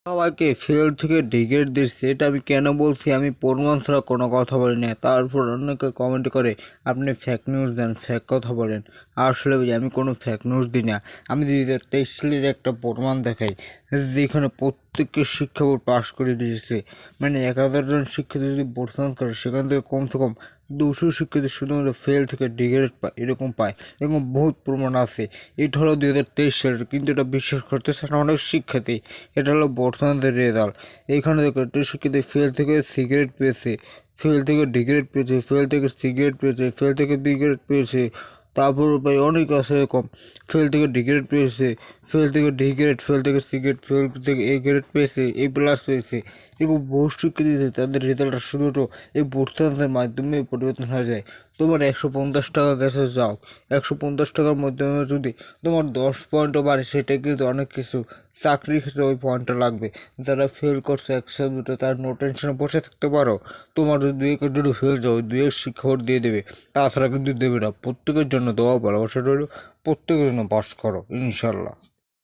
সবাইকে ফেল থেকে ডিগ্রেড দিচ্ছে, এটা আমি কেন বলছি? আমি প্রমাণ ছাড়া কোনো কথা বলি না। তারপর অনেকে কমেন্ট করে আপনি ফেক নিউজ দেন, ফেক কথা বলেন। আসলে ভাই আমি কোনো ফেক নিউজ দিই না। আমি 2023 সালের একটা প্রমাণ দেখাই, যেখানে প্রত্যেককে শিক্ষা বোর্ড পাস করে দিয়েছে। মানে 1000 জন শিক্ষার্থী যদি বোর্ড করে, সেখান থেকে কমসে কম 200 শিক্ষার্থী শুধুমাত্র ফেল থেকে ডিগ্রেড পায়, এরকম পায়। এরকম বহুত প্রমাণ আছে। এটা হলো 2023 সালের, কিন্তু এটা বিশ্বাস করতেছে না অনেক শিক্ষার্থী। এটা হলো বর্তমানের রেজাল্ট। এইখানে দেখো একটা শিক্ষার্থী ফেল থেকে সিগারেট পেয়েছে, ফেল থেকে ডিগ্রেড পেয়েছে, ফেল থেকে সিগারেট পেয়েছে, ফেল থেকে বিগ্রেড পেয়েছে। তারপর ভাই অনেক আছে এরকম, ফেল থেকে ডিগ্রেড পেয়েছে, ফেল থেকে ডিগ্রেড, ফেল থেকে সিগারেট, ফেল থেকে এ গ্রেড পেয়েছে, এ প্লাস পেয়েছে। এরকম বহু শিক্ষার্থী তাদের রেজাল্টটা শুধুমাত্র এই বোর্ডের মাধ্যমে পরিবর্তন হয়ে যায়। তোমার 150 টাকা গেছে, যাও 150 টাকার মাধ্যমে যদি তোমার 10 পয়েন্টও বাড়ে, সেটা কিন্তু অনেক কিছু। চাকরির ক্ষেত্রে ওই পয়েন্টটা লাগবে। যারা ফেল করছে এক সাবজেক্টে, তার নো টেনশনে বসে থাকতে পারো। তোমার যদি 2 যদি ফেল যাও, 2 শিক্ষা বোর্ড দিয়ে দেবে, তাছাড়া কিন্তু দেবে না। প্রত্যেকের জন্য দেওয়া ভালোবাসা রইল, প্রত্যেকের জন্য পাস করো ইনশাল্লাহ।